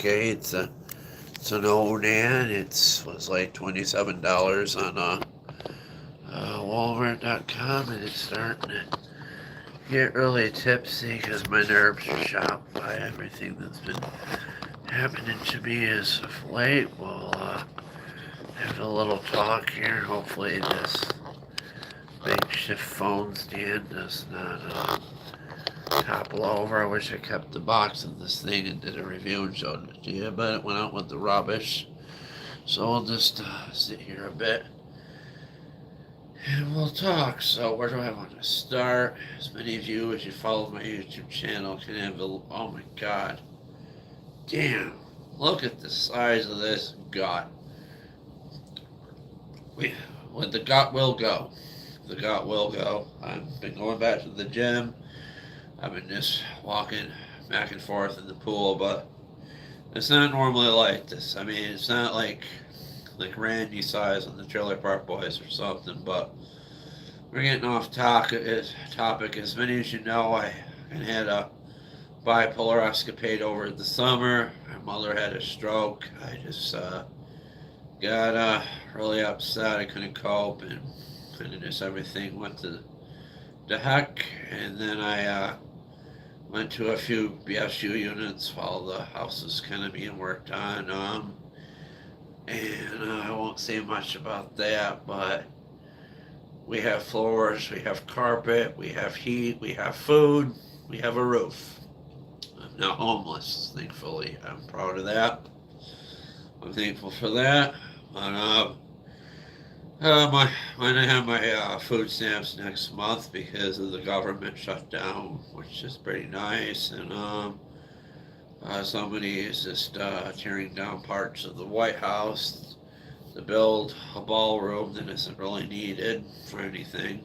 Okay, it's an Onan. It was like $27 on Walmart.com, and it's starting to get really tipsy because my nerves are shot by everything that's been happening to me as of late. We'll have a little talk here. Hopefully, this makeshift phone stand does not topple over. I wish I kept the box of this thing and did a review and showed it to you, but it went out with the rubbish. So I'll just sit here a bit and we'll talk. So where do I want to start? As many of you as you follow my YouTube channel can have a, oh my god. Damn. Look at the size of this gut. We, when the gut will go. The gut will go. I've been going back to the gym. I've been just walking back and forth in the pool, but it's not normally like this. I mean, it's not like Randy size on the Trailer Park Boys or something, but we're getting off topic. As many as you know, I had a bipolar escapade over the summer. My mother had a stroke. I just got really upset. I couldn't cope, and kind of just everything went to the heck. And then I went to a few BSU units while the house was kind of being worked on. And I won't say much about that, but we have floors, we have carpet, we have heat, we have food, we have a roof. I'm not homeless, thankfully. I'm proud of that. I'm thankful for that. But, when I have my food stamps next month because of the government shutdown, which is pretty nice, and somebody is just tearing down parts of the White House to build a ballroom that isn't really needed for anything.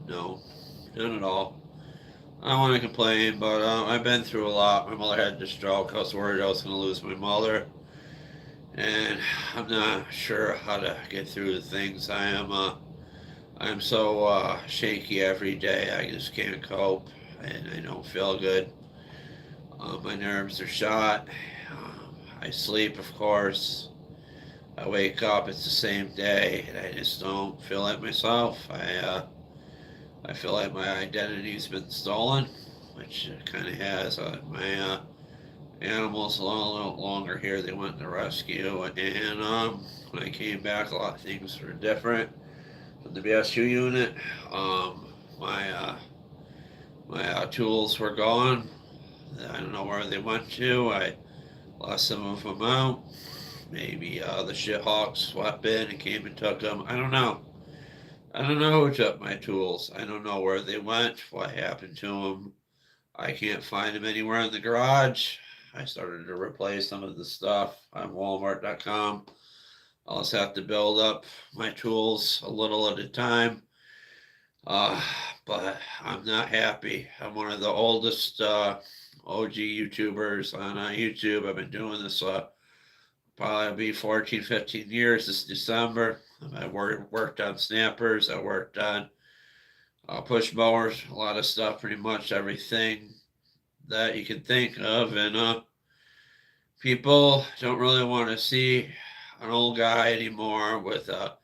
No, not at all. I don't want to complain, but I've been through a lot. My mother had the stroke. I was worried I was going to lose my mother, and I'm not sure how to get through the things. I'm so shaky every day. I just can't cope, and I don't feel good. My nerves are shot. I sleep, of course. I wake up, it's the same day, and I just don't feel like myself. I feel like my identity's been stolen, which it kind of has. My animals a little longer here. They went to rescue, and when I came back, a lot of things were different. From the BSU unit, my tools were gone. I don't know where they went to. I lost some of them out. Maybe the shithawks swept in and came and took them. I don't know. I don't know who took my tools. I don't know where they went, what happened to them. I can't find them anywhere in the garage. I started to replace some of the stuff on Walmart.com. I'll just have to build up my tools a little at a time. Uh, but I'm not happy. I'm one of the oldest OG YouTubers on YouTube. I've been doing this probably be 14, 15 years this December. I worked on snappers. I worked on push mowers, a lot of stuff, pretty much everything that you can think of. And people don't really want to see an old guy anymore with a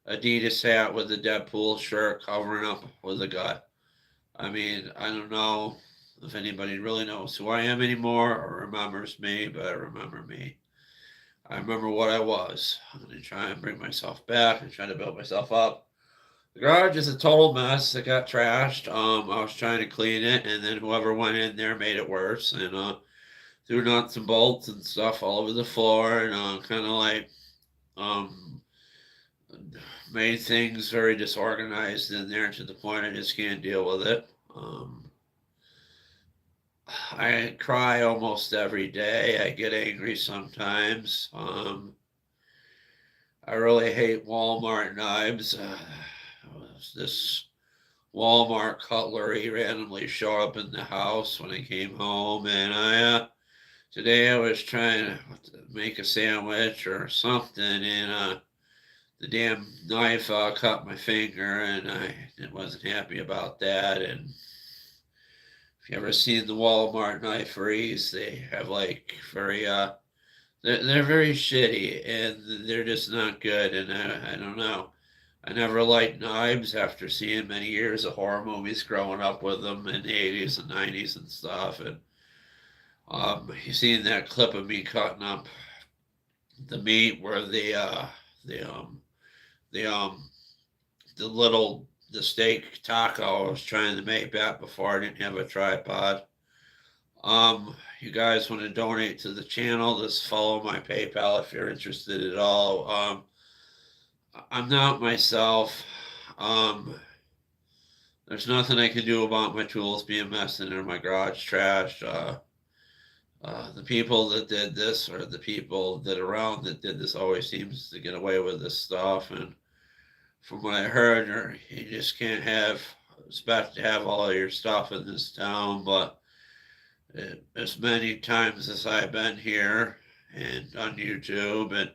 Adidas hat with a Deadpool shirt covering up with a gut. I mean, I don't know if anybody really knows who I am anymore or remembers me, but I remember me. I remember what I was. I'm going to try and bring myself back and try to build myself up. The garage is a total mess. It got trashed. I was trying to clean it, and then whoever went in there made it worse and threw nuts and bolts and stuff all over the floor and kind of like um, made things very disorganized in there to the point I just can't deal with it. I cry almost every day. I get angry sometimes. I really hate Walmart knives. This Walmart cutlery randomly showed up in the house when I came home, and today I was trying to make a sandwich or something, and the damn knife cut my finger, and I wasn't happy about that. And if you ever seen the Walmart kniferys, they have like very they're very shitty, and they're just not good. And I don't know. I never liked knives after seeing many years of horror movies growing up with them in the 80s and 90s and stuff. And you seen that clip of me cutting up the meat where the the the steak taco I was trying to make back before I didn't have a tripod. You guys want to donate to the channel? Just follow my PayPal if you're interested at all. I'm not myself. Um, there's nothing I can do about my tools being messed in my garage trash. The people that did this or the people that around that did this always seems to get away with this stuff. And from what I heard, you just can't have expect to have all of your stuff in this town. But as many times as I've been here and on YouTube and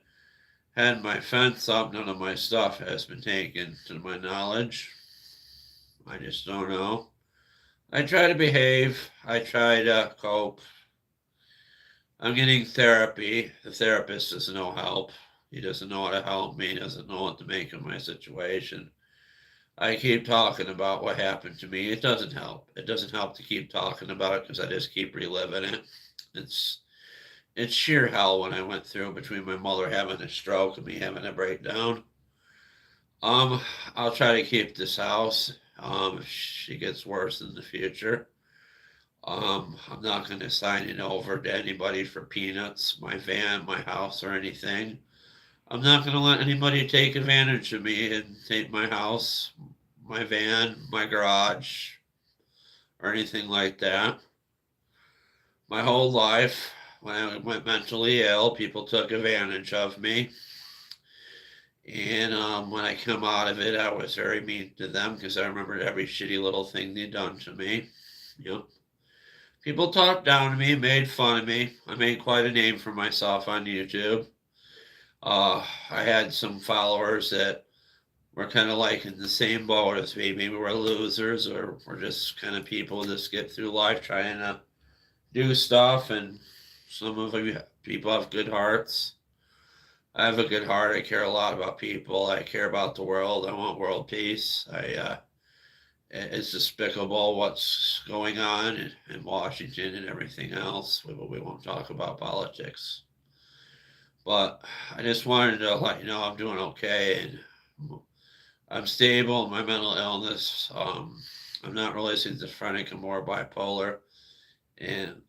had my fence up, none of my stuff has been taken to my knowledge. I just don't know. I try to behave. I try to cope. I'm getting therapy. The therapist is no help. He doesn't know how to help me. He doesn't know what to make of my situation. I keep talking about what happened to me. It doesn't help. It doesn't help to keep talking about it because I just keep reliving it. It's it's sheer hell when I went through between my mother having a stroke and me having a breakdown. Um, I'll try to keep this house. If she gets worse in the future. I'm not going to sign it over to anybody for peanuts, my van, my house, or anything. I'm not going to let anybody take advantage of me and take my house, my van, my garage, or anything like that. My whole life, when I went mentally ill, people took advantage of me. And when I come out of it, I was very mean to them because I remembered every shitty little thing they'd done to me. You know, people talked down to me, made fun of me. I made quite a name for myself on YouTube. I had some followers that were kind of like in the same boat as me. Maybe we're losers or we're just kind of people that skip through life trying to do stuff. And some of you people have good hearts. I have a good heart. I care a lot about people. I care about the world. I want world peace. It's despicable what's going on in Washington and everything else. We won't talk about politics. But I just wanted to let you know I'm doing okay and I'm stable in my mental illness. I'm not really schizophrenic, I'm more bipolar. And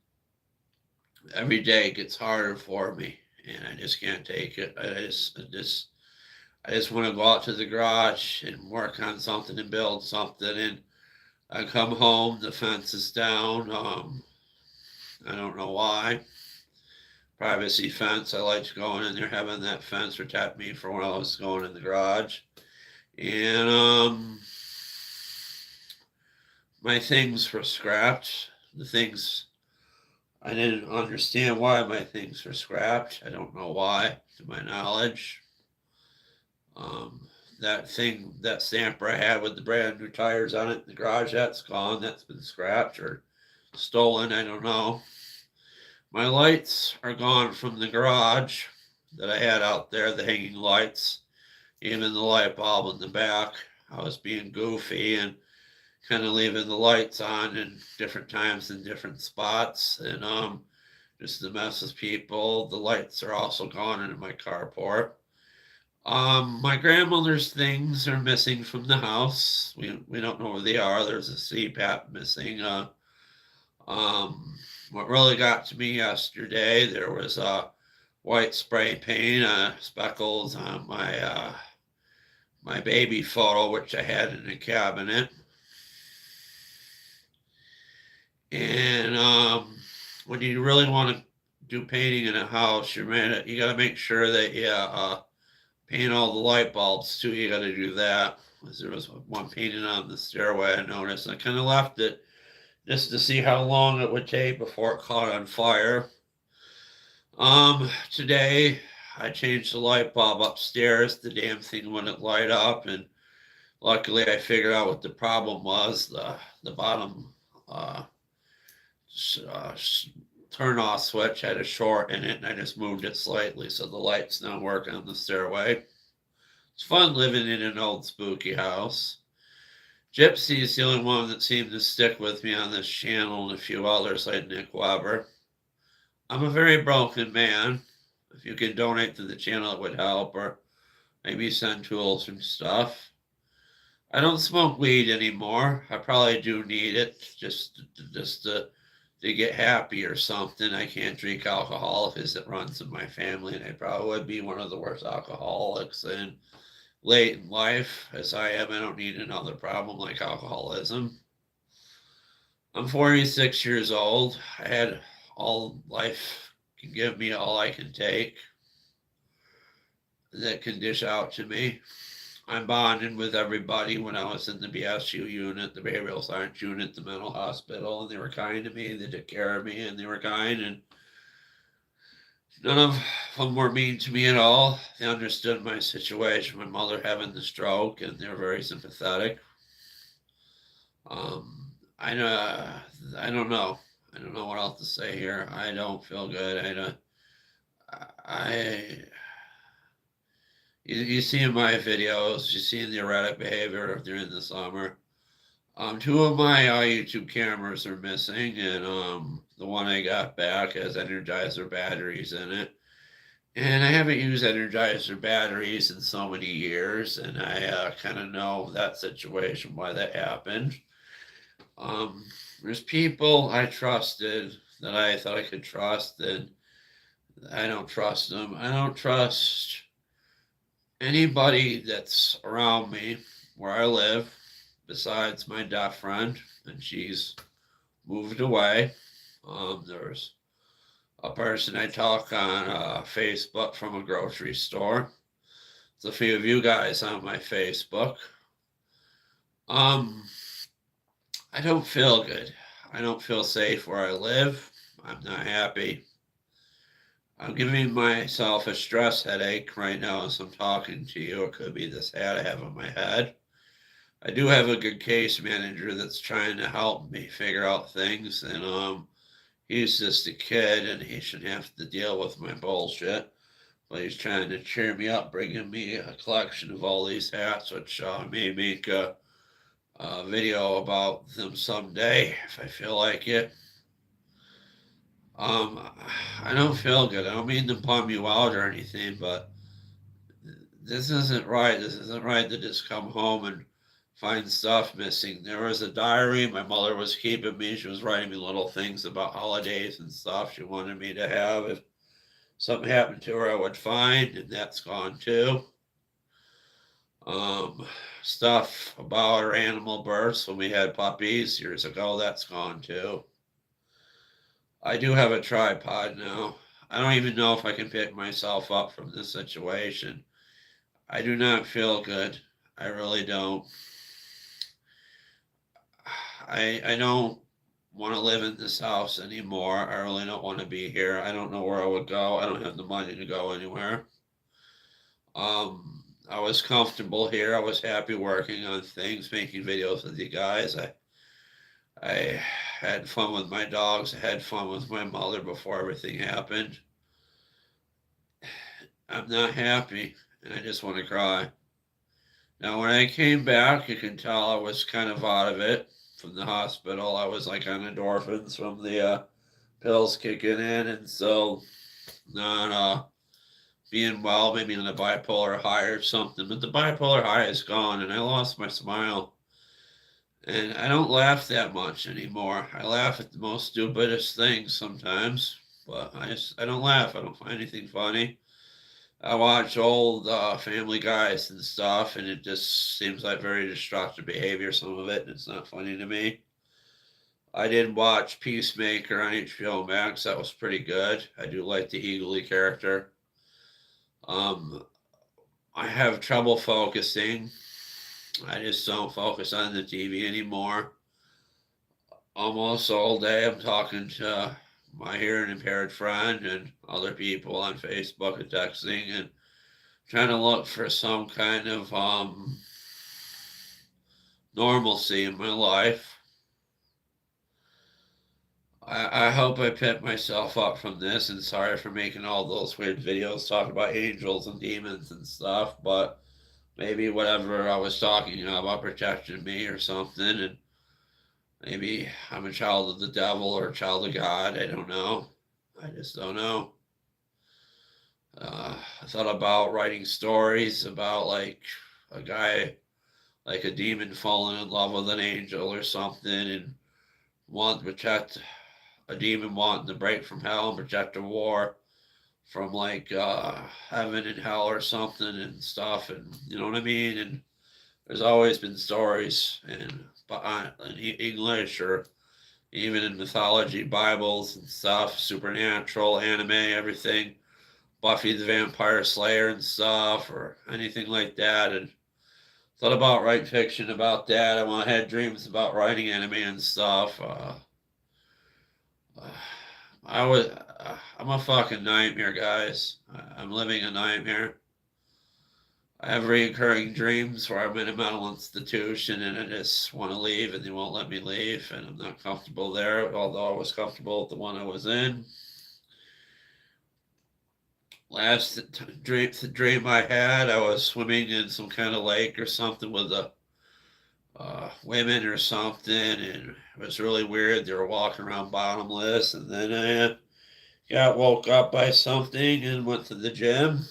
every day it gets harder for me. And I just can't take it. I just want to go out to the garage and work on something and build something. And I come home, the fence is down. I don't know why. Privacy fence. I liked going in there having that fence protect me from when I was going in the garage. And my things were scrapped. The things I didn't understand why my things were scrapped. I don't know why, to my knowledge. That thing, that stamper I had with the brand new tires on it in the garage, that's gone. That's been scrapped or stolen. I don't know. My lights are gone from the garage that I had out there, the hanging lights, even the light bulb in the back. I was being goofy and kind of leaving the lights on in different times in different spots and just to mess with people. The lights are also gone in my carport. My grandmother's things are missing from the house. We don't know where they are. There's a CPAP missing. Um, what really got to me yesterday, there was white spray paint, speckles on my baby photo, which I had in the cabinet. And when you really want to do painting in a house, you got to make sure that you paint all the light bulbs too. You got to do that. There was one painted on the stairway I noticed. I kind of left it just to see how long it would take before it caught on fire. Today I changed the light bulb upstairs. The damn thing wouldn't light up, and luckily I figured out what the problem was. The bottom uh, turn off switch had a short in it, and I just moved it slightly so the light's not working on the stairway. It's fun living in an old spooky house. Gypsy is the only one that seemed to stick with me on this channel, and a few others like Nick Weber. I'm a very broken man. If you could donate to the channel, it would help, or maybe send tools and stuff. I don't smoke weed anymore. I probably do need it just to get happy or something. I can't drink alcohol because it runs in my family, and I probably would be one of the worst alcoholics in late in life as I am. I don't need another problem like alcoholism. I'm 46 years old. I had all life can give me, all I can take that can dish out to me. I'm bonding with everybody. When I was in the BSU unit, the behavioral science unit, the mental hospital, and they were kind to me. They took care of me, and they were kind, and none of them were mean to me at all. They understood my situation, my mother having the stroke, and they were very sympathetic. I know. I don't know. I don't know what else to say here. I don't feel good. I don't. I. You see in my videos, you see in the erratic behavior during the summer. Two of my YouTube cameras are missing, and the one I got back has Energizer batteries in it. And I haven't used Energizer batteries in so many years, and I kind of know that situation, why that happened. There's people I trusted that I thought I could trust, and I don't trust them. I don't trust anybody that's around me where I live besides my deaf friend, and she's moved away. There's a person I talk on Facebook from a grocery store. There's a few of you guys on my Facebook. I don't feel good. I don't feel safe where I live. I'm not happy. I'm giving myself a stress headache right now as I'm talking to you. It could be this hat I have on my head. I do have a good case manager that's trying to help me figure out things, and he's just a kid and he shouldn't have to deal with my bullshit. But he's trying to cheer me up, bringing me a collection of all these hats, which I may make a video about them someday if I feel like it. I don't feel good. I don't mean to bum you out or anything, but this isn't right. This isn't right to just come home and find stuff missing. There was a diary my mother was keeping me. She was writing me little things about holidays and stuff she wanted me to have. If something happened to her, I would find, and that's gone too. Stuff about our animal births when we had puppies years ago, that's gone too. I do have a tripod now. I don't even know if I can pick myself up from this situation. I do not feel good. I really don't. I don't want to live in this house anymore. I really don't want to be here. I don't know where I would go. I don't have the money to go anywhere. I was comfortable here. I was happy working on things, making videos with you guys. I had fun with my dogs. I had fun with my mother before everything happened. I'm not happy, and I just want to cry. Now, when I came back, you can tell I was kind of out of it from the hospital. I was like on endorphins from the pills kicking in, and so not being well, maybe on a bipolar high or something. But the bipolar high is gone, and I lost my smile. And I don't laugh that much anymore. I laugh at the most stupidest things sometimes, but I don't laugh. I don't find anything funny. I watch old Family Guys and stuff, and it just seems like very destructive behavior, some of it, and it's not funny to me. I did watch Peacemaker on HBO Max. That was pretty good. I do like the Eagly character. I have trouble focusing. I just don't focus on the TV anymore. Almost all day I'm talking to my hearing impaired friend and other people on Facebook and texting and trying to look for some kind of normalcy in my life. I hope I picked myself up from this, and sorry for making all those weird videos talking about angels and demons and stuff, but maybe whatever I was talking about protecting me or something, and maybe I'm a child of the devil or a child of God. I don't know. I just don't know. I thought about writing stories about like a guy, like a demon falling in love with an angel or something, and want to protect a demon wanting to break from hell and protect a war from like heaven and hell or something and stuff, and you know what I mean. And there's always been stories in English or even in mythology, Bibles and stuff, supernatural, anime, everything, Buffy the Vampire Slayer and stuff, or anything like that. And thought about writing fiction about that. Had dreams about writing anime and stuff. Uh, I'm a fucking nightmare, guys. I'm living a nightmare. I have recurring dreams where I'm in a mental institution and I just want to leave and they won't let me leave and I'm not comfortable there, although I was comfortable with the one I was in. Last dream I had, I was swimming in some kind of lake or something with a women or something, and it was really weird. They were walking around bottomless, and then I got woke up by something and went to the gym.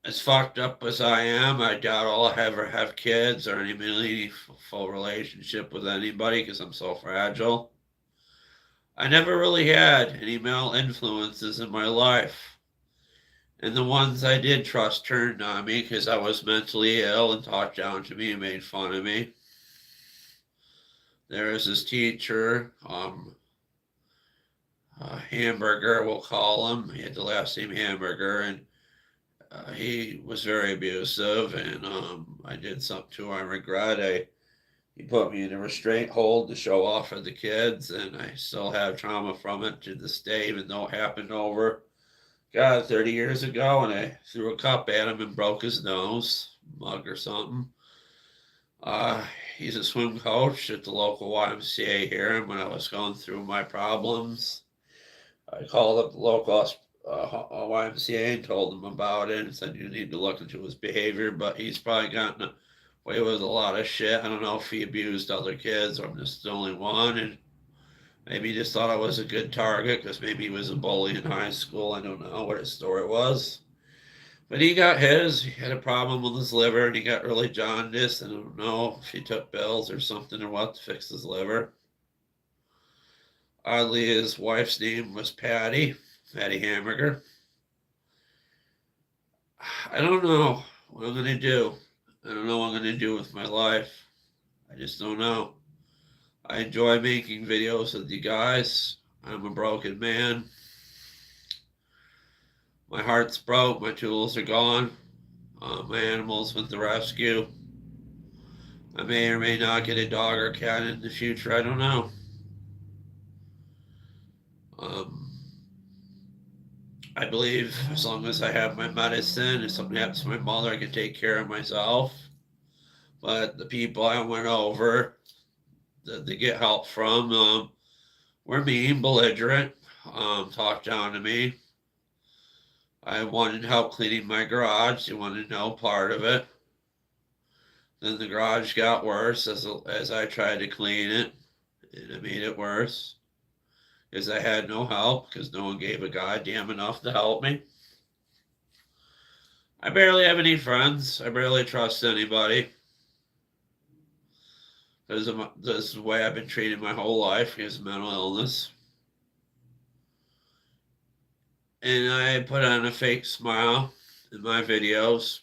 As fucked up as I am, I doubt I'll ever have kids or any meaningful relationship with anybody because I'm so fragile. I never really had any male influences in my life. And the ones I did trust turned on me because I was mentally ill and talked down to me and made fun of me. There was this teacher, Hamburger, we'll call him. He had the last name Hamburger, and he was very abusive, and I did something to him I regret. He put me in a restraint hold to show off for the kids, and I still have trauma from it to this day, even though it happened over, God, 30 years ago, and I threw a cup at him and broke his nose, mug or something. Uh, he's a swim coach at the local YMCA here, and when I was going through my problems, I called up the local YMCA and told them about it and said you need to look into his behavior, but he's probably gotten away with a lot of shit. I don't know if he abused other kids or I'm just the only one, and maybe he just thought I was a good target because maybe he was a bully in high school. I don't know what his story was. But he got his. He had a problem with his liver and he got really jaundiced. I don't know if he took pills or something or what to fix his liver. Oddly, his wife's name was Patty Hamburger. I don't know what I'm going to do. I don't know what I'm going to do with my life. I just don't know. I enjoy making videos with you guys. I'm a broken man. My heart's broke. My tools are gone. My animals went to rescue. I may or may not get a dog or cat in the future. I don't know. Um, I believe as long as I have my medicine, if something happens to my mother, I can take care of myself. But the people I went over to get help from were mean, belligerent, talked down to me. I wanted help cleaning my garage. They wanted no part of it. Then the garage got worse as I tried to clean it, and it made it worse because I had no help because no one gave a goddamn enough to help me. I barely have any friends. I barely trust anybody. This is the way I've been treated my whole life is mental illness. And I put on a fake smile in my videos,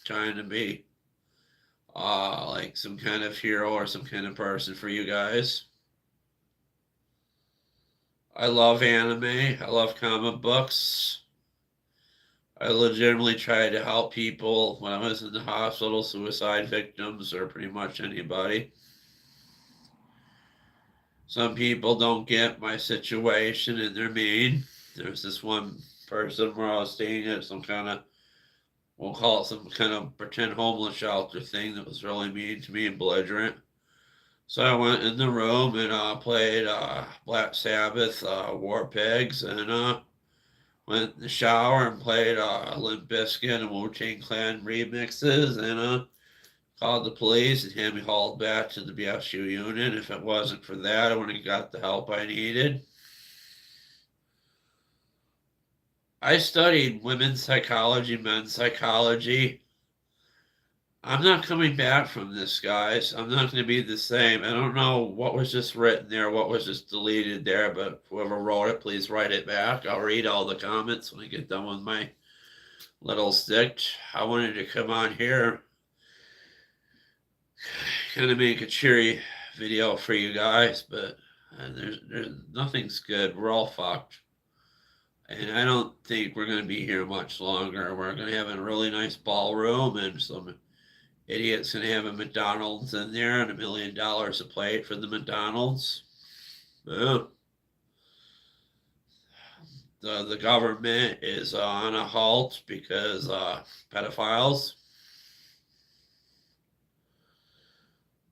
trying to be like some kind of hero or some kind of person for you guys. I love anime. I love comic books. I legitimately tried to help people when I was in the hospital, suicide victims, or pretty much anybody. Some people don't get my situation and they're mean. There's this one person where I was staying at some kind of, we'll call it some kind of pretend homeless shelter thing that was really mean to me and belligerent. So I went in the room and played Black Sabbath, War Pigs, and went in the shower and played Limp Bizkit and Wu-Tang Clan remixes, and called the police and had me hauled back to the BSU unit. If it wasn't for that, I wouldn't have got the help I needed. I studied women's psychology, men's psychology. I'm not coming back from this, guys. I'm not going to be the same. I don't know what was just written there, what was just deleted there, but whoever wrote it, please write it back. I'll read all the comments when I get done with my little stick. I wanted to come on here, kind of make a cheery video for you guys, but there's nothing's good. We're all fucked. And I don't think we're going to be here much longer. We're going to have a really nice ballroom and some idiots going to have a McDonald's in there and $1 million a plate for the McDonald's. Yeah. The government is on a halt because pedophiles.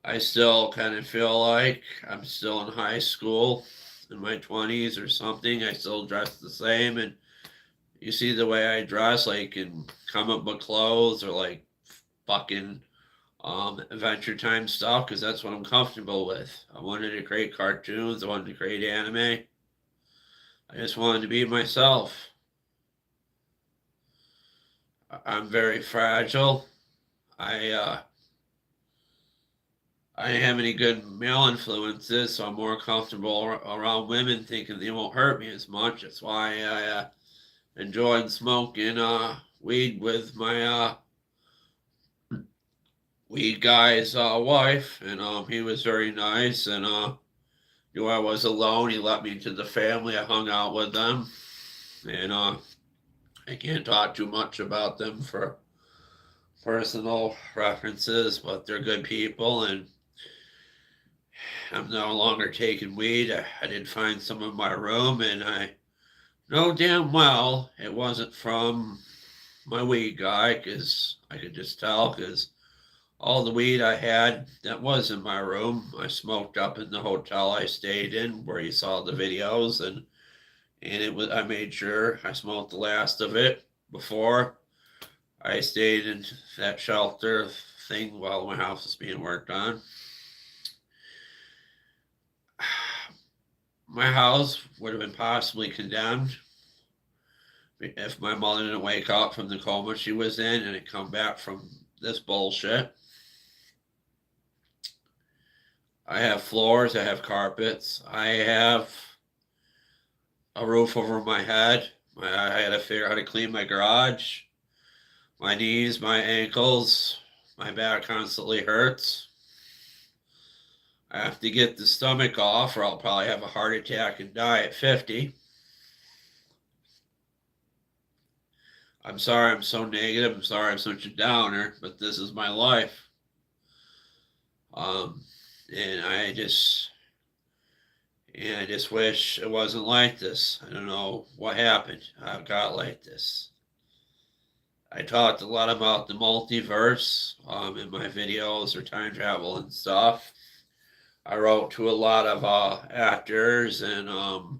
I still kind of feel like I'm still in high school in my 20s or something. I still dress the same, and you see the way I dress, like in comic book clothes or like fucking Adventure Time stuff, because that's what I'm comfortable with. I wanted to create cartoons. I wanted to create anime. I just wanted to be myself. I'm very fragile. I I didn't have any good male influences, so I'm more comfortable around women, thinking they won't hurt me as much. That's why I enjoyed smoking weed with my weed guy's wife, and he was very nice, and knew I was alone. He let me into the family. I hung out with them, and I can't talk too much about them for personal references, but they're good people, and I'm no longer taking weed. I did find some in my room, and I know damn well it wasn't from my weed guy, because I could just tell, because all the weed I had that was in my room, I smoked up in the hotel I stayed in, where you saw the videos, and it was, I made sure I smoked the last of it before I stayed in that shelter thing while my house was being worked on. My house would have been possibly condemned if my mother didn't wake up from the coma she was in and had come back from this bullshit. I have floors, I have carpets, I have a roof over my head. I had to figure out how to clean my garage. My knees, my ankles, my back constantly hurts. I have to get the stomach off, or I'll probably have a heart attack and die at 50. I'm sorry I'm so negative. I'm sorry I'm such a downer, but this is my life. And I just wish it wasn't like this. I don't know what happened. I got like this. I talked a lot about the multiverse in my videos or time travel and stuff. I wrote to a lot of actors and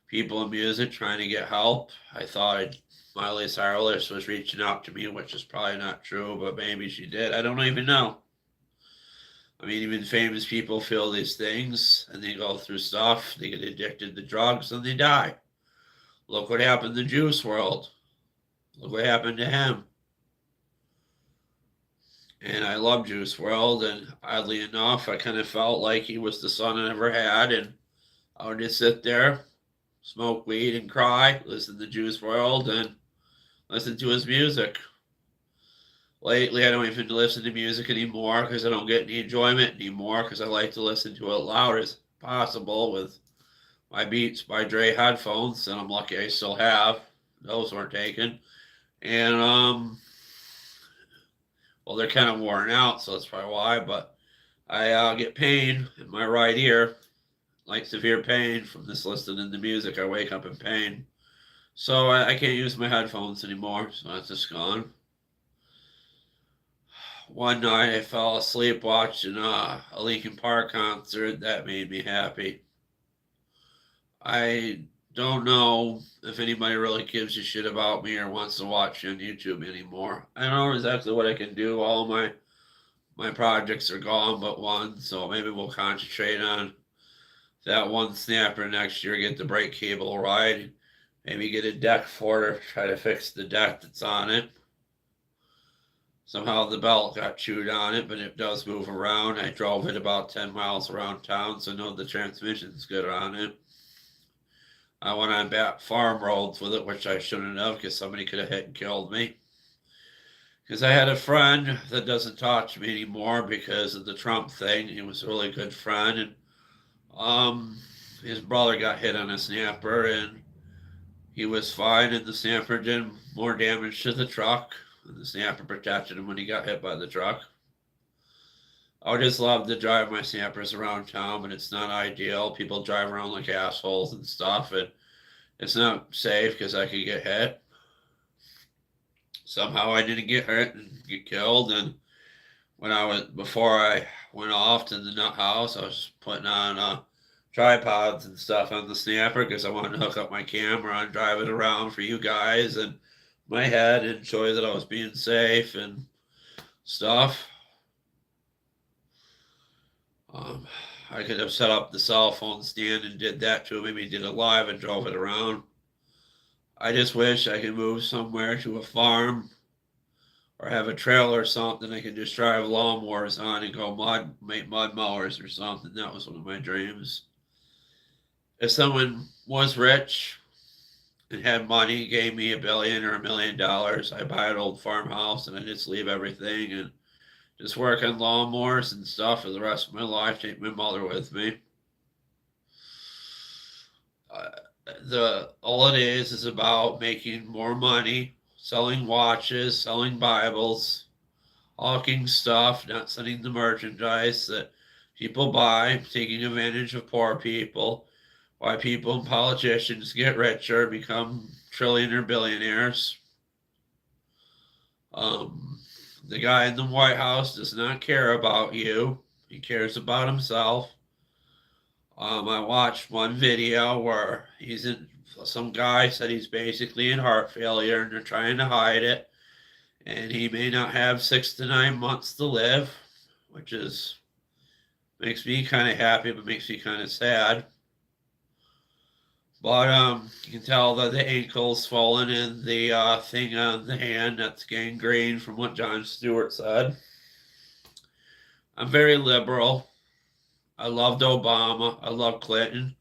people in music trying to get help. I thought Miley Cyrus was reaching out to me, which is probably not true, but maybe she did. I don't even know. I mean, even famous people feel these things and they go through stuff. They get addicted to drugs and they die. Look what happened to Juice WRLD. Look what happened to him. And I love Juice WRLD, and oddly enough, I kind of felt like he was the son I never had, and I would just sit there, smoke weed and cry, listen to Juice WRLD, and listen to his music. Lately, I don't even listen to music anymore because I don't get any enjoyment anymore, because I like to listen to it loud as possible with my Beats by Dre headphones, and I'm lucky I still have. Those weren't taken. And well, they're kind of worn out, so that's probably why, but I get pain in my right ear, like severe pain from this listening to music. I wake up in pain. So I can't use my headphones anymore, so that's just gone. one night I fell asleep watching a Linkin Park concert. That made me happy. I don't know if anybody really gives a shit about me or wants to watch me on YouTube anymore. I don't know exactly what I can do. All my projects are gone but one, so maybe we'll concentrate on that one snapper next year. Get the brake cable right. Maybe get a deck for it, or try to fix the deck that's on it. Somehow the belt got chewed on it, but it does move around. I drove it about 10 miles around town, so I know the transmission's good on it. I went on back farm roads with it, which I shouldn't have, because somebody could have hit and killed me. Because I had a friend that doesn't talk to me anymore because of the Trump thing. He was a really good friend, and his brother got hit on a snapper, and he was fine, and the snapper did more damage to the truck. And the snapper protected him when he got hit by the truck. I would just love to drive my snappers around town, but it's not ideal. People drive around like assholes and stuff, and it's not safe because I could get hit. Somehow I didn't get hurt and get killed. And before I went off to the nut house, I was putting on tripods and stuff on the snapper because I wanted to hook up my camera and drive it around for you guys and my head and show you that I was being safe and stuff. I could have set up the cell phone stand and did that too. Maybe did it live and drove it around. I just wish I could move somewhere to a farm or have a trailer or something I could just drive lawnmowers on and go make mud mowers or something. That was one of my dreams. If someone was rich and had money, gave me $1 billion or $1 million, I buy an old farmhouse and I just leave everything and just work on lawnmowers and stuff for the rest of my life. Take my mother with me. All it is about making more money, selling watches, selling Bibles, hawking stuff, not selling the merchandise that people buy, taking advantage of poor people. Why people and politicians get richer, become trillionaire billionaires. The guy in the White House does not care about you. He cares about himself. I watched one video where some guy said he's basically in heart failure and they're trying to hide it. And he may not have 6 to 9 months to live, which makes me kind of happy, but makes me kind of sad. But you can tell that the ankle's swollen and the thing on the hand, that's gangrene from what Jon Stewart said. I'm very liberal. I loved Obama. I love Clinton.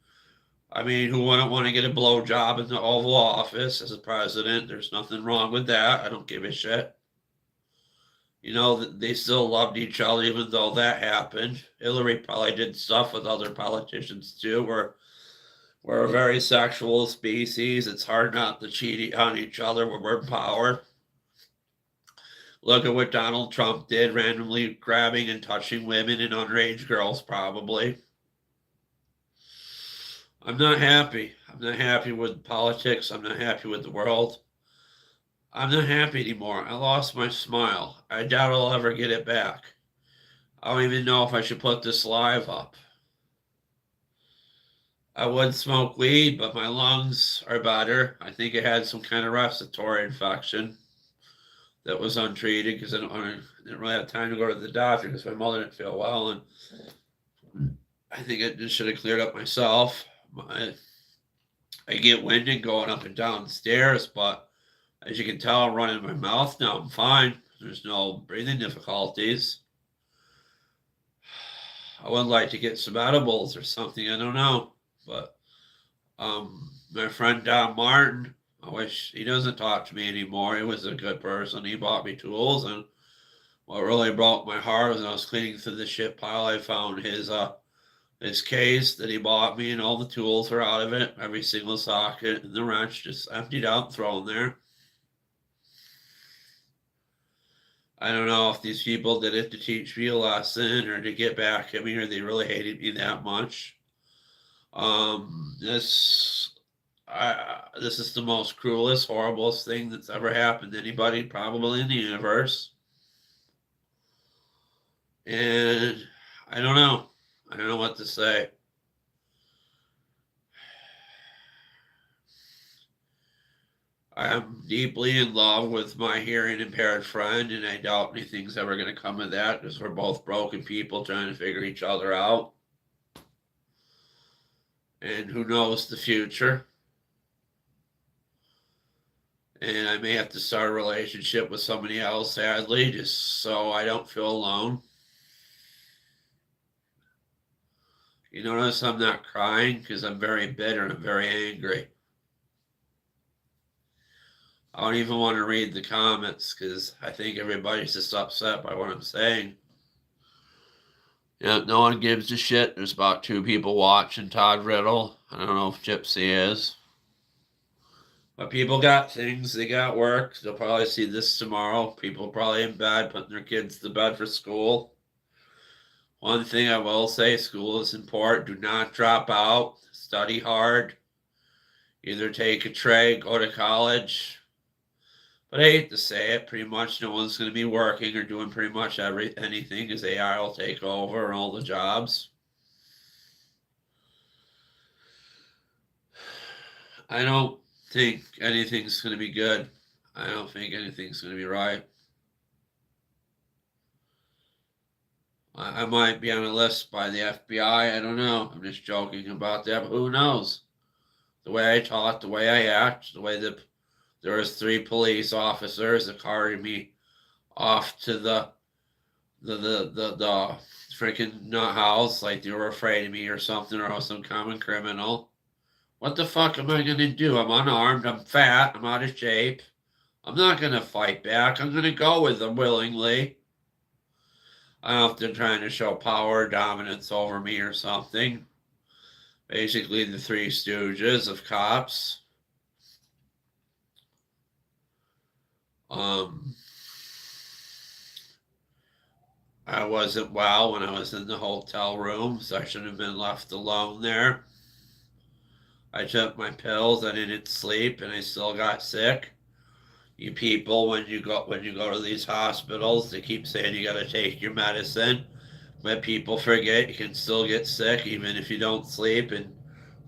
I mean, who wouldn't want to get a blowjob in the Oval Office as a president? There's nothing wrong with that. I don't give a shit. You know, they still loved each other even though that happened. Hillary probably did stuff with other politicians too. We're a very sexual species. It's hard not to cheat on each other when we're in power. Look at what Donald Trump did, randomly grabbing and touching women and underage girls, probably. I'm not happy. I'm not happy with politics. I'm not happy with the world. I'm not happy anymore. I lost my smile. I doubt I'll ever get it back. I don't even know if I should put this live up. I would smoke weed, but my lungs are better. I think I had some kind of respiratory infection that was untreated because I didn't really have time to go to the doctor because my mother didn't feel well. And I think I just should have cleared up myself. I get winded going up and down the stairs, but as you can tell, I'm running my mouth now. I'm fine. There's no breathing difficulties. I would like to get some edibles or something. I don't know. But my friend Don Martin, I wish he doesn't talk to me anymore. He was a good person. He bought me tools, and what really broke my heart was when I was cleaning through the shit pile, I found his case that he bought me, and all the tools were out of it. Every single socket and the wrench just emptied out and thrown there. I don't know if these people did it to teach me a lesson or to get back at me, or they really hated me that much. This is the most cruelest, horriblest thing that's ever happened to anybody, probably in the universe. And I don't know. I don't know what to say. I'm deeply in love with my hearing impaired friend, and I doubt anything's ever going to come of that because we're both broken people trying to figure each other out. And who knows the future? And I may have to start a relationship with somebody else, sadly, just so I don't feel alone. You notice I'm not crying because I'm very bitter and I'm very angry. I don't even want to read the comments because I think everybody's just upset by what I'm saying. Yeah, no one gives a shit. There's about 2 people watching Todd Riddle. I don't know if Gypsy is. But people got things. They got work. They'll probably see this tomorrow. People probably in bed putting their kids to bed for school. One thing I will say, school is important. Do not drop out. Study hard. Either take a trade, go to college. But I hate to say it, pretty much no one's going to be working or doing pretty much anything because AI will take over all the jobs. I don't think anything's going to be good. I don't think anything's going to be right. I might be on a list by the FBI. I don't know. I'm just joking about that, but who knows? The way I talk, the way I act, the way that there was 3 police officers that carried me off to the freaking nut house like they were afraid of me or something, or I was some common criminal. What the fuck am I gonna do? I'm unarmed, I'm fat, I'm out of shape. I'm not gonna fight back. I'm gonna go with them willingly. I don't know if they're trying to show power, dominance over me or something. Basically, the 3 stooges of cops. I wasn't well when I was in the hotel room, so I shouldn't have been left alone there. I took my pills, I didn't sleep, and I still got sick. You people, when you go to these hospitals, they keep saying you gotta take your medicine, but people forget you can still get sick even if you don't sleep and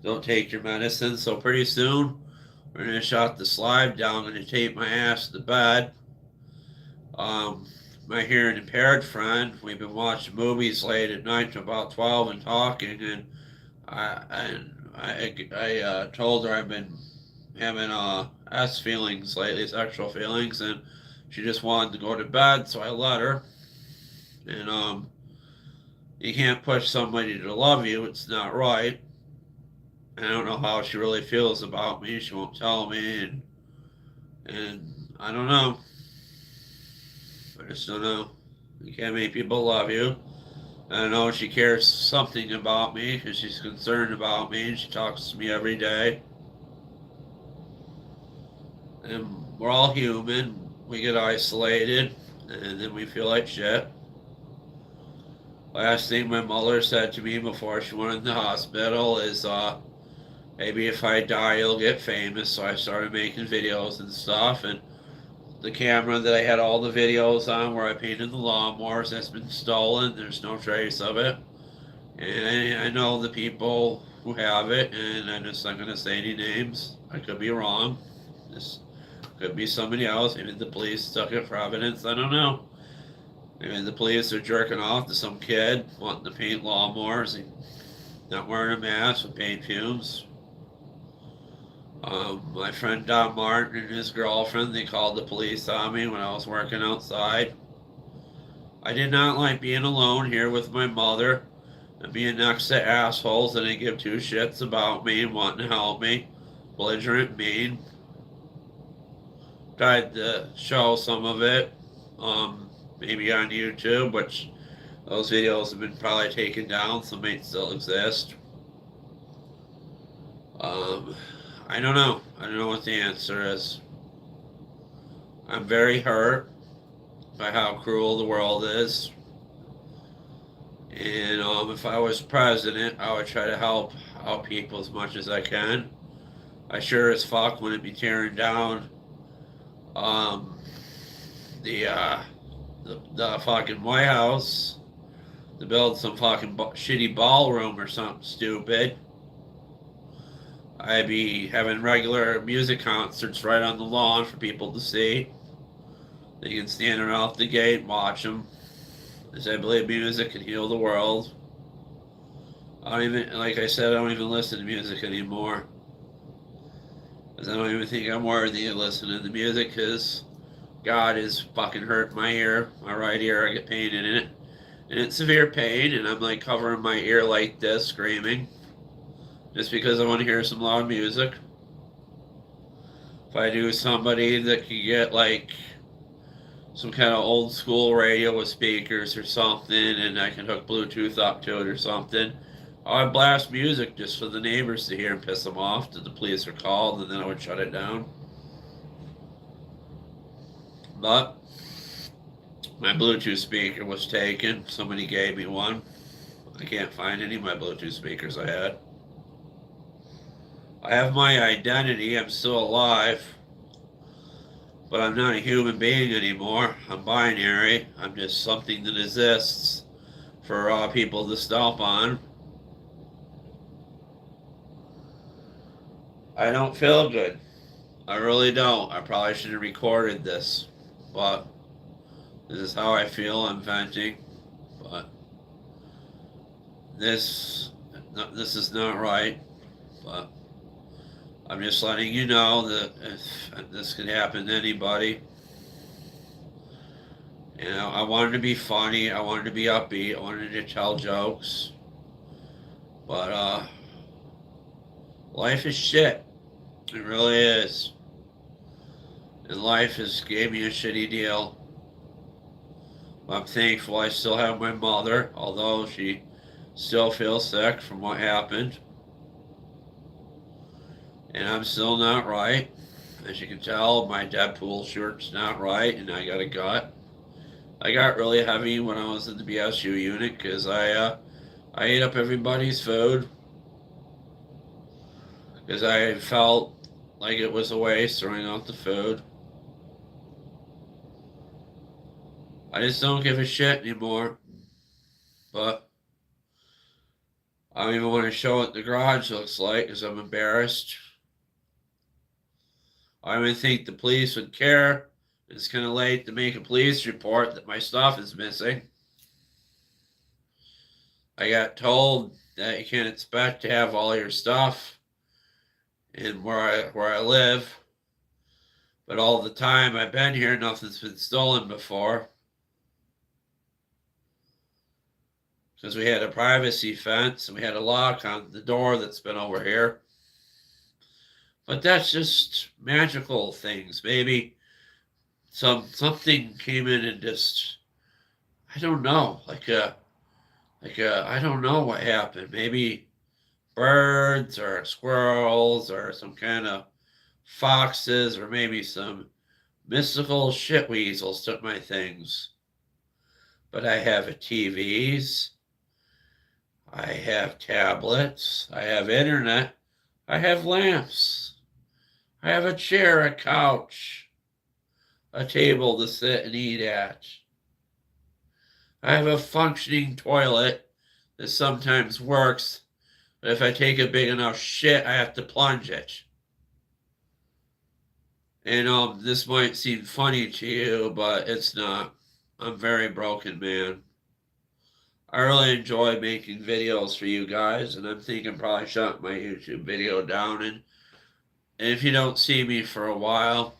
don't take your medicine. So pretty soon, we're gonna shut the slide down. I'm gonna tape my ass to bed. My hearing impaired friend, we've been watching movies late at night to about 12 and talking, and I told her I've been having S feelings lately, sexual feelings, and she just wanted to go to bed, so I let her. And you can't push somebody to love you; it's not right. And I don't know how she really feels about me. She won't tell me, and I don't know. I just don't know. You can't make people love you. I know she cares something about me because she's concerned about me and she talks to me every day. And we're all human. We get isolated and then we feel like shit. Last thing my mother said to me before she went in the hospital is, maybe if I die, you'll get famous. So I started making videos and stuff. And the camera that I had all the videos on where I painted the lawnmowers has been stolen. There's no trace of it. And I know the people who have it, and I'm just not going to say any names. I could be wrong. This could be somebody else. Maybe the police took it for evidence. I don't know. Maybe the police are jerking off to some kid wanting to paint lawnmowers and not wearing a mask with paint fumes. My friend Don Martin and his girlfriend, they called the police on me when I was working outside. I did not like being alone here with my mother and being next to assholes that didn't give 2 shits about me and wanting to help me. Belligerent, mean. Tried to show some of it, maybe on YouTube, which those videos have been probably taken down. Some may still exist. I don't know. I don't know what the answer is. I'm very hurt by how cruel the world is. And if I was president, I would try to help out people as much as I can. I sure as fuck wouldn't be tearing down the fucking White House to build some fucking shitty ballroom or something stupid. I'd be having regular music concerts right on the lawn for people to see. They can stand around the gate and watch them. As I believe music can heal the world. I don't even, like I said, I don't even listen to music anymore. Because I don't even think I'm worthy of listening to music because God is fucking hurting my ear. My right ear, I get pain in it. And it's severe pain, and I'm like covering my ear like this, screaming. Just because I want to hear some loud music. If I do somebody that could get like some kind of old school radio with speakers or something, and I can hook Bluetooth up to it or something, I would blast music just for the neighbors to hear and piss them off till the police are called, and then I would shut it down. But my Bluetooth speaker was taken. Somebody gave me one. I can't find any of my Bluetooth speakers I had. I have my identity. I'm still alive. But I'm not a human being anymore. I'm binary. I'm just something that exists for people to stomp on. I don't feel good. I really don't. I probably should have recorded this. But this is how I feel. I'm venting. But this is not right. But I'm just letting you know that if this could happen to anybody. You know, I wanted to be funny. I wanted to be upbeat. I wanted to tell jokes. But life is shit. It really is. And life has gave me a shitty deal. I'm thankful I still have my mother, although she still feels sick from what happened. And I'm still not right. As you can tell, my Deadpool shirt's not right, and I got a gut. I got really heavy when I was in the BSU unit because I ate up everybody's food because I felt like it was a waste throwing out the food. I just don't give a shit anymore. But I don't even want to show what the garage looks like because I'm embarrassed. I don't even think the police would care. It's kind of late to make a police report that my stuff is missing. I got told that you can't expect to have all your stuff in where I live. But all the time I've been here, nothing's been stolen before. Because we had a privacy fence and we had a lock on the door that's been over here. But that's just magical things. Maybe something came in and just, I don't know, I don't know what happened. Maybe birds or squirrels or some kind of foxes or maybe some mystical shit weasels took my things. But I have TVs, I have tablets, I have internet, I have lamps, I have a chair, a couch, a table to sit and eat at. I have a functioning toilet that sometimes works, but if I take a big enough shit, I have to plunge it. And this might seem funny to you, but it's not. I'm very broken, man. I really enjoy making videos for you guys, and I'm thinking probably shut my YouTube video down. And if you don't see me for a while,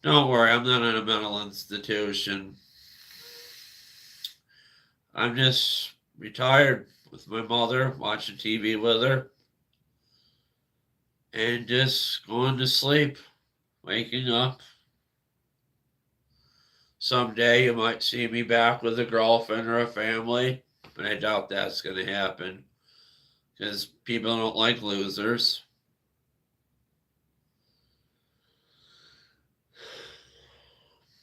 don't worry, I'm not in a mental institution. I'm just retired with my mother, watching TV with her, and just going to sleep, waking up. Someday you might see me back with a girlfriend or a family, but I doubt that's going to happen because people don't like losers.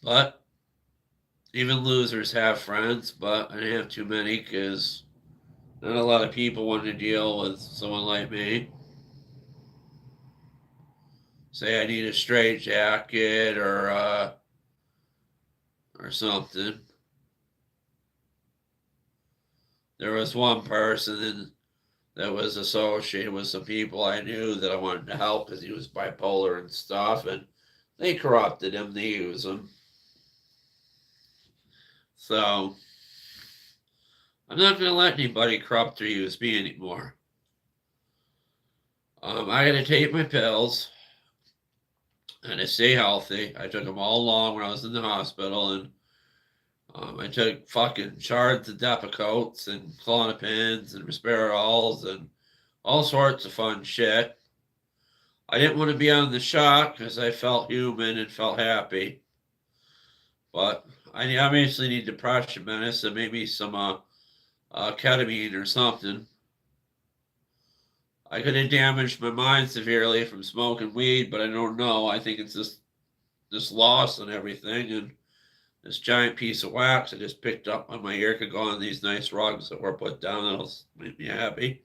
But even losers have friends, but I didn't have too many because not a lot of people want to deal with someone like me. Say I need a straight jacket or something. there was one person that was associated with some people I knew that I wanted to help because he was bipolar and stuff, and they corrupted him, they used him. So I'm not going to let anybody corrupt or use me anymore. I got to take my pills and I stay healthy. I took them all along when I was in the hospital, and I took fucking shards of Depakotes and Klonopins and Risperidols and all sorts of fun shit. I didn't want to be on the shot because I felt human and felt happy. But I obviously need depression medicine, maybe some ketamine or something. I could have damaged my mind severely from smoking weed, but I don't know. I think it's this loss and everything, and this giant piece of wax I just picked up on my ear could go on these nice rugs that were put down. That'll make me happy.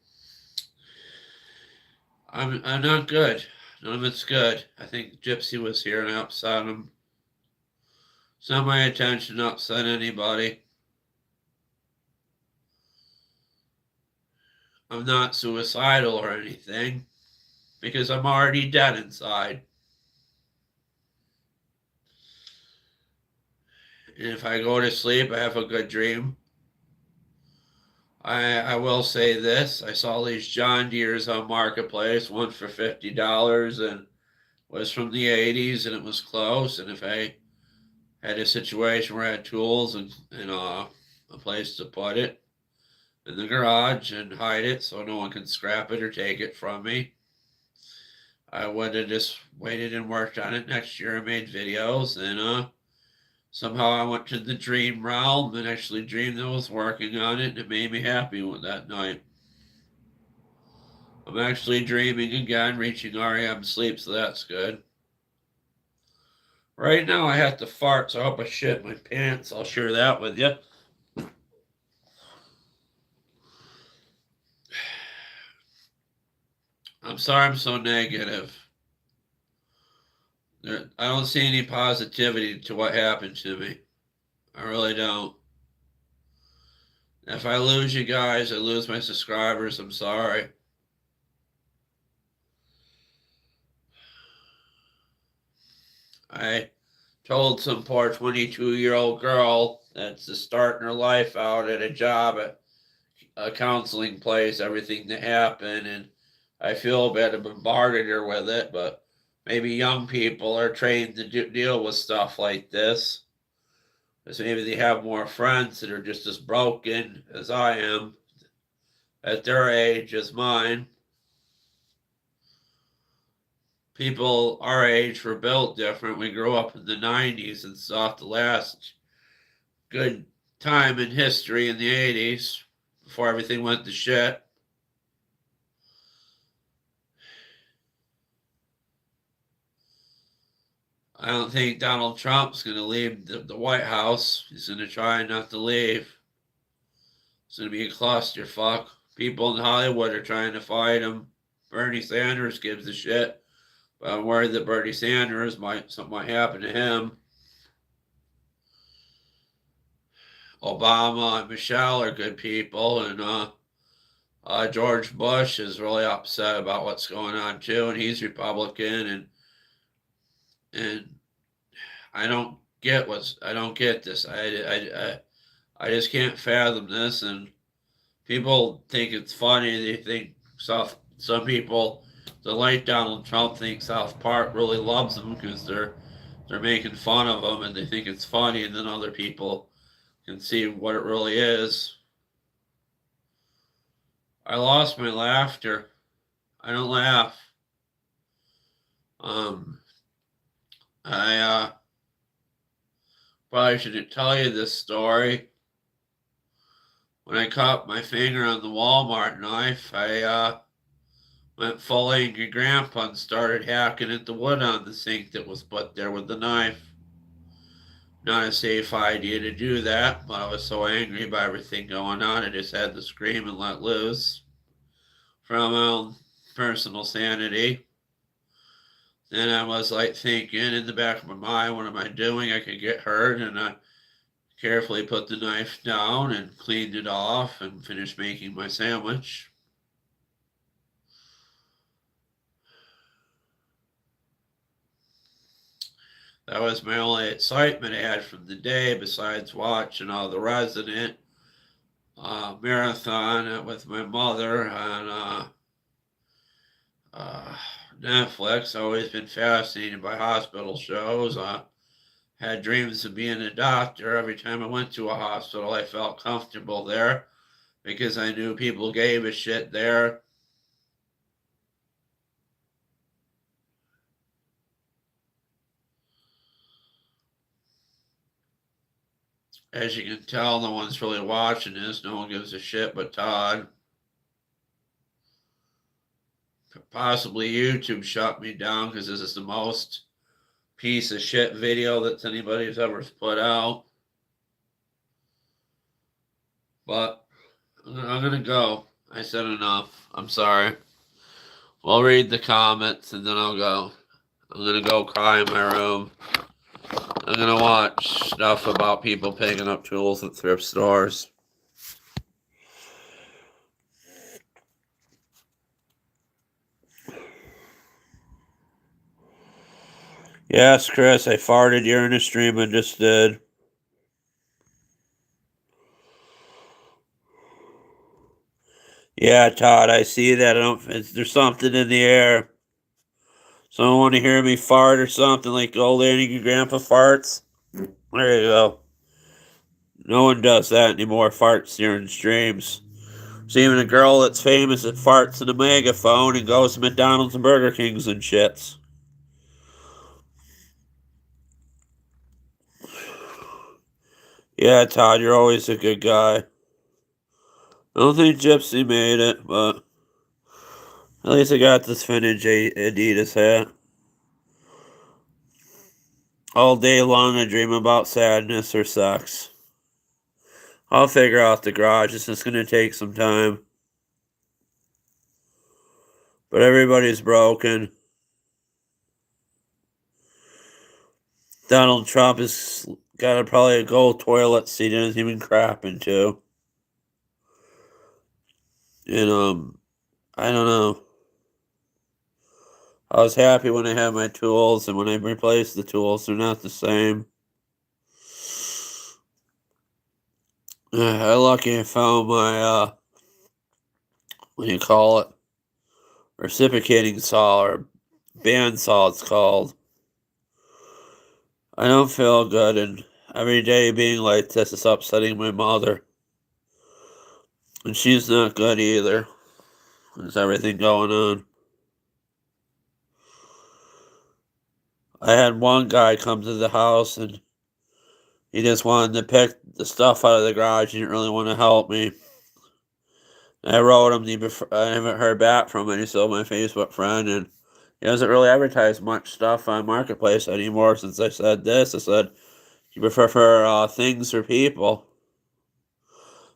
I'm not good. None of it's good. I think Gypsy was here and I upset him. It's not my intention to upset anybody. I'm not suicidal or anything because I'm already dead inside. And if I go to sleep, I have a good dream. I will say this. I saw these John Deeres on Marketplace, one for $50 and was from the 80s and it was close. And if I had a situation where I had tools and a place to put it in the garage and hide it so no one can scrap it or take it from me, I would have just waited and worked on it next year and made videos. And somehow I went to the dream realm and actually dreamed I was working on it, and it made me happy with that night. I'm actually dreaming again, reaching REM sleep, so that's good. Right now I have to fart, so I hope I shit my pants. I'll share that with you. I'm sorry I'm so negative. I don't see any positivity to what happened to me. I really don't. If I lose you guys, I lose my subscribers. I'm sorry. I told some poor 22-year-old girl that's just starting her life out at a job at a counseling place, everything that happened, and I feel bad. I bombarded her with it, but maybe young people are trained to deal with stuff like this. Because maybe they have more friends that are just as broken as I am at their age as mine. People our age were built different. We grew up in the 90s and saw the last good time in history in the 80s before everything went to shit. I don't think Donald Trump's going to leave the White House. He's going to try not to leave. It's going to be a clusterfuck. People in Hollywood are trying to fight him. Bernie Sanders gives a shit. But I'm worried that Bernie Sanders something might happen to him. Obama and Michelle are good people, and George Bush is really upset about what's going on too, and he's Republican, and I don't get this. I just can't fathom this, and people think it's funny. They think some people that like Donald Trump think South Park really loves him because they're making fun of him and they think it's funny, and then other people can see what it really is. I lost my laughter. I don't laugh. I probably shouldn't tell you this story. When I caught my finger on the Walmart knife, I went full angry grandpa and started hacking at the wood on the sink that was put there with the knife. Not a safe idea to do that, but I was so angry by everything going on, I just had to scream and let loose from my own personal sanity. Then I was like thinking in the back of my mind, what am I doing? I could get hurt, and I carefully put the knife down and cleaned it off and finished making my sandwich. That was my only excitement I had from the day, besides watching all the Resident marathon with my mother on uh, Netflix. I've always been fascinated by hospital shows. Had dreams of being a doctor. Every time I went to a hospital, I felt comfortable there because I knew people gave a shit there. As you can tell, no one's really watching this. No one gives a shit but Todd. Possibly YouTube shut me down because this is the most piece of shit video that anybody's ever put out. But I'm gonna go. I said enough. I'm sorry. I'll read the comments and then I'll go. I'm gonna go cry in my room. I'm gonna watch stuff about people picking up tools at thrift stores. Yes, Chris, I farted during the stream I just did. Yeah, Todd, I see that. There's something in the air. Someone want to hear me fart or something like old Annie and Grandpa farts? There you go. No one does that anymore, farts during streams. There's even a girl that's famous that farts in a megaphone and goes to McDonald's and Burger Kings and shits. Yeah, Todd, you're always a good guy. I don't think Gypsy made it, but at least I got this vintage Adidas hat. All day long I dream about sadness or sex. I'll figure out the garage. It's just going to take some time. But everybody's broken. Donald Trump has got probably a gold toilet seat he doesn't even crap into. And, I don't know. I was happy when I had my tools, and when I replaced the tools, they're not the same. I lucky I found my, what do you call it? Reciprocating saw, or bandsaw it's called. I don't feel good, and every day being like this is upsetting my mother. And she's not good either. There's everything going on. I had one guy come to the house and he just wanted to pick the stuff out of the garage. He didn't really want to help me. I wrote him, I haven't heard back from him. He's still my Facebook friend, and he doesn't really advertise much stuff on Marketplace anymore since I said this. I said, you prefer things or people?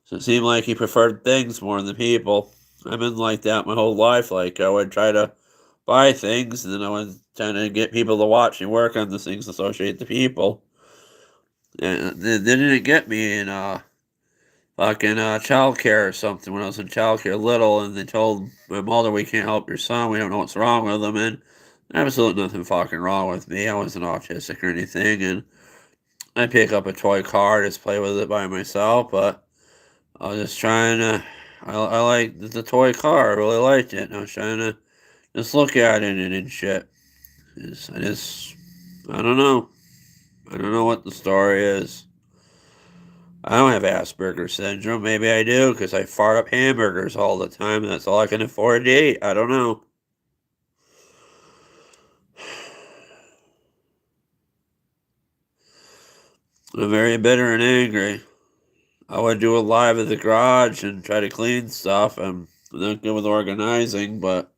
So it seemed like he preferred things more than people. I've been like that my whole life. Like, I would try to buy things, and then I would try to get people to watch me work on the things, associate the people. And they didn't get me in fucking childcare or something when I was in childcare little, and they told my mother, we can't help your son, we don't know what's wrong with him, and absolutely nothing fucking wrong with me. I wasn't autistic or anything, and I pick up a toy car, just play with it by myself, but I was just trying to, I liked the toy car, I really liked it, and I was trying to just look at it and shit. I don't know. I don't know what the story is. I don't have Asperger's syndrome. Maybe I do because I fart up hamburgers all the time. That's all I can afford to eat. I don't know. I'm very bitter and angry. I would do a live at the garage and try to clean stuff. I'm not good with organizing, but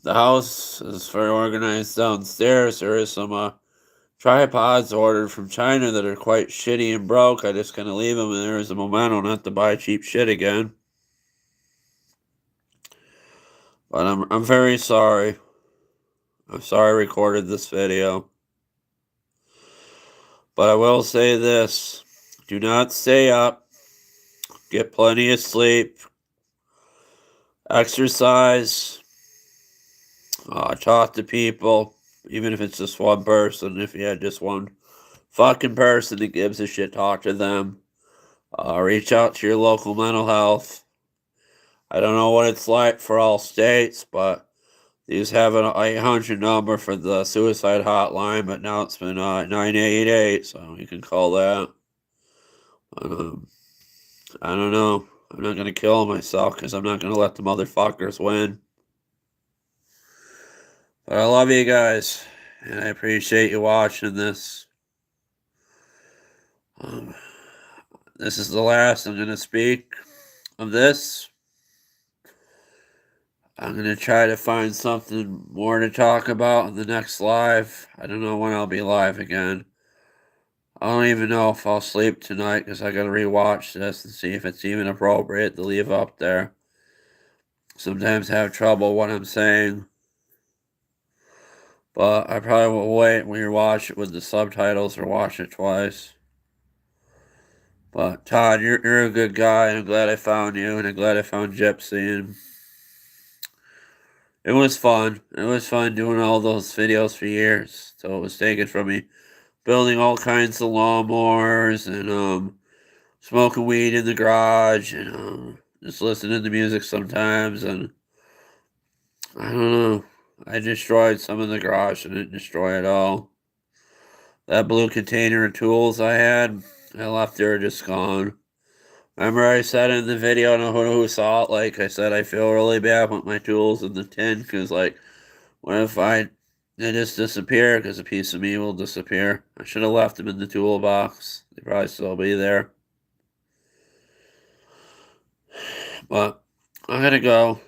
the house is very organized downstairs. There is some tripods ordered from China that are quite shitty and broke. I just kind of leave them, and there is a memento not to buy cheap shit again. But I'm very sorry. I'm sorry I recorded this video. But I will say this. Do not stay up. Get plenty of sleep. Exercise. Talk to people. Even if it's just one person. If you had just one fucking person that gives a shit, talk to them. Reach out to your local mental health. I don't know what it's like for all states, but these have an 800 number for the suicide hotline, but now it's been 988, so you can call that. Um, I don't know. I'm not going to kill myself because I'm not going to let the motherfuckers win. But I love you guys, and I appreciate you watching this. This is the last I'm going to speak of this. I'm going to try to find something more to talk about in the next live. I don't know when I'll be live again. I don't even know if I'll sleep tonight because I got to rewatch this and see if it's even appropriate to leave up there. Sometimes I have trouble what I'm saying. But I probably will wait and rewatch it with the subtitles or watch it twice. But Todd, you're a good guy, and I'm glad I found you, and I'm glad I found Gypsy, and it was fun. It was fun doing all those videos for years. So it was taken from me building all kinds of lawnmowers and smoking weed in the garage and just listening to music sometimes. And I don't know. I destroyed some of the garage. I didn't destroy it all. That blue container of tools I had, I left there just gone. Remember I said in the video, I don't know who saw it, like I said, I feel really bad with my tools in the tin, because like, what if they just disappear, because a piece of me will disappear. I should have left them in the toolbox. They'd probably still be there. But I gotta go.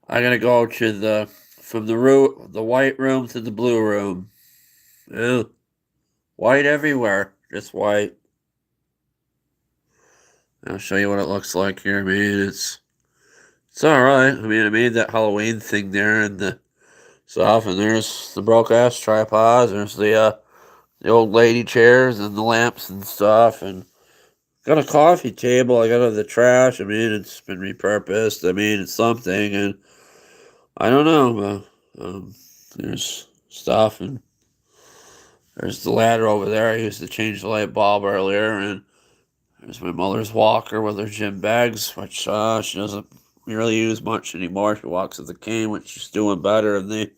I gotta go to from the white room to the blue room. Ew. White everywhere. Just white. I'll show you what it looks like here. I mean, it's alright. I mean, I made that Halloween thing there and the stuff, and there's the broke ass tripods, there's the old lady chairs and the lamps and stuff, and got a coffee table I got out of the trash. I mean, it's been repurposed. I mean, it's something, and I don't know. There's stuff, and there's the ladder over there. I used to change the light bulb earlier, and there's my mother's walker with her gym bags, which she doesn't really use much anymore. She walks with a cane, which she's doing better, and they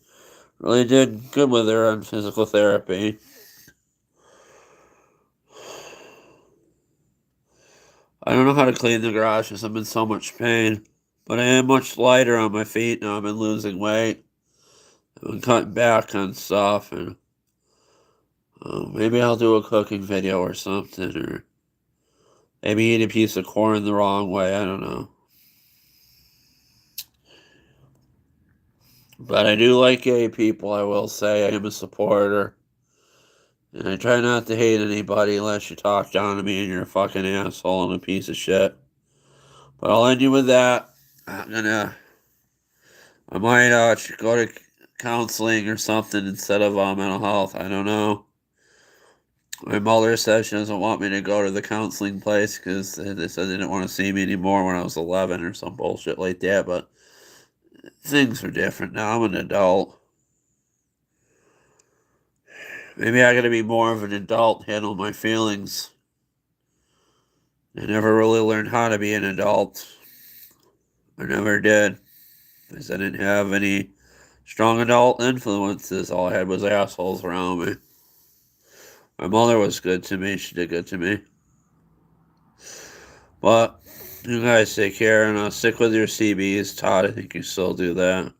really did good with her on physical therapy. I don't know how to clean the garage because I'm in so much pain. But I am much lighter on my feet now. I've been losing weight. I've been cutting back on stuff. And maybe I'll do a cooking video or something. Or maybe eat a piece of corn the wrong way. I don't know. But I do like gay people, I will say. I am a supporter. And I try not to hate anybody unless you talk down to me and you're a fucking asshole and a piece of shit. But I'll end you with that. I might go to counseling or something instead of mental health. I don't know. My mother says she doesn't want me to go to the counseling place because they said they didn't want to see me anymore when I was 11 or some bullshit like that. But things are different now. I'm an adult. Maybe I gotta be more of an adult, handle my feelings. I never really learned how to be an adult. I never did. Because I didn't have any strong adult influences. All I had was assholes around me. My mother was good to me. She did good to me. But you guys take care and stick with your CBs. Todd, I think you still do that.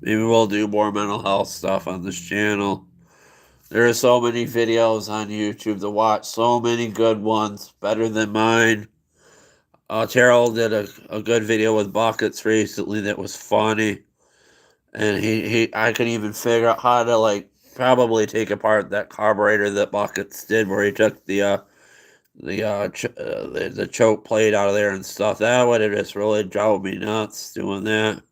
Maybe we'll do more mental health stuff on this channel. There are so many videos on YouTube to watch. So many good ones. Better than mine. Terrell did a good video with buckets recently that was funny. And I could even figure out how to probably take apart that carburetor that Buckets did, where he took the choke plate out of there and stuff. That would have just really drove me nuts doing that.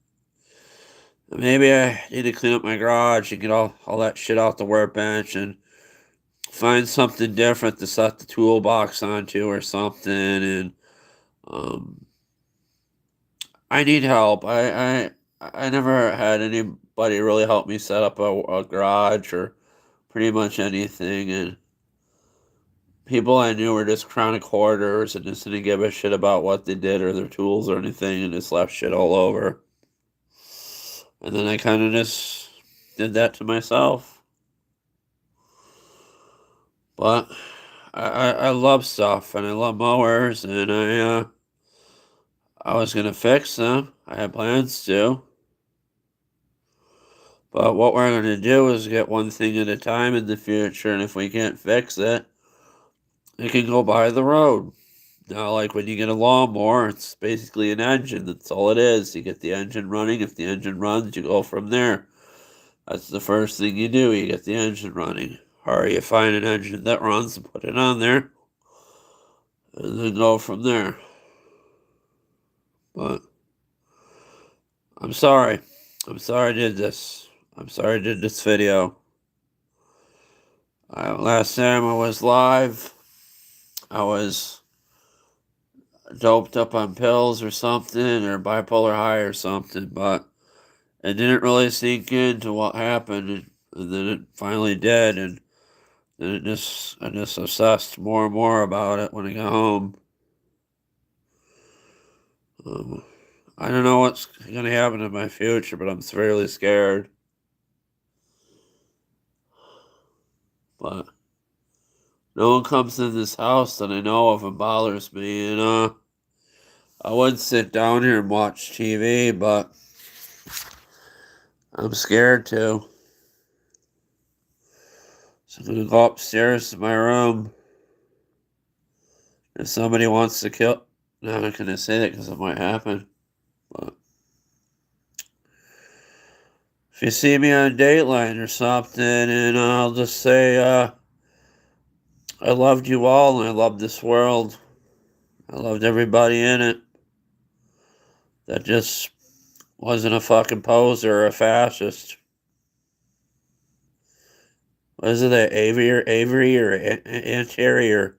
Maybe I need to clean up my garage and get all that shit off the workbench and find something different to set the toolbox onto or something. And um, I need help. I never had anybody really help me set up a garage or pretty much anything. And people I knew were just chronic hoarders and just didn't give a shit about what they did or their tools or anything and just left shit all over. And then I kind of just did that to myself. But I love stuff and I love mowers and I was gonna fix them. I had plans to. But what we're gonna do is get one thing at a time in the future, and if we can't fix it, it can go by the road. Now, like when you get a lawnmower, it's basically an engine. That's all it is. You get the engine running. If the engine runs, you go from there. That's the first thing you do. You get the engine running. Or you find an engine that runs and put it on there, and then go from there. But I'm sorry. I'm sorry I did this. I'm sorry I did this video. Last time I was live, I was doped up on pills or something, or bipolar high or something, but it didn't really sink into what happened, and then it finally did, and then I just obsessed more and more about it when I got home. Um, I don't know what's going to happen in my future, but I'm really scared. But no one comes in this house that I know of and bothers me, and I would sit down here and watch TV, but I'm scared to. So I'm gonna go upstairs to my room. If somebody wants to kill, no, I'm not gonna say that because it might happen. But if you see me on Dateline or something, and I'll just say, I loved you all, and I loved this world. I loved everybody in it. That just wasn't a fucking poser or a fascist. What is it, Avery or anterior?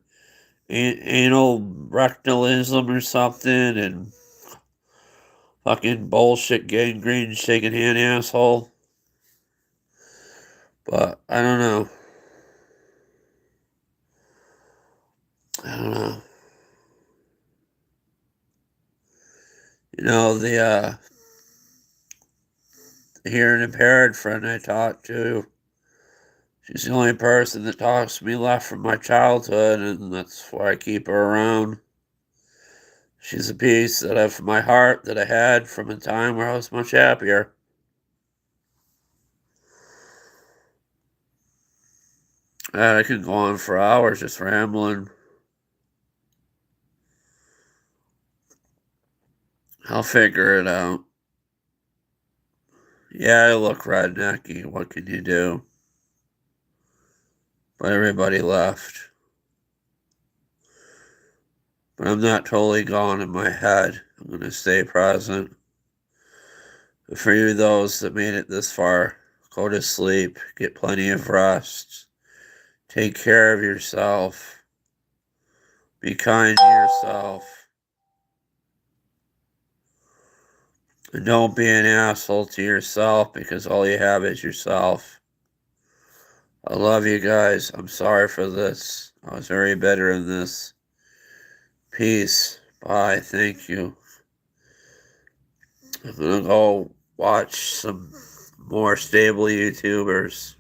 Anal rectalism or something, and fucking bullshit gangrene shaking hand asshole. But I don't know. I don't know. You know, the hearing impaired friend I talked to, she's the only person that talks to me left from my childhood, and that's why I keep her around. She's a piece that of my heart that I had from a time where I was much happier. I could go on for hours just rambling. I'll figure it out. Yeah, I look rednecky. What can you do? But everybody left. But I'm not totally gone in my head. I'm going to stay present. But for you, those that made it this far, go to sleep. Get plenty of rest. Take care of yourself. Be kind to yourself. And don't be an asshole to yourself because all you have is yourself. I love you guys. I'm sorry for this. I was very bitter in this. Peace. Bye. Thank you. I'm gonna go watch some more stable YouTubers.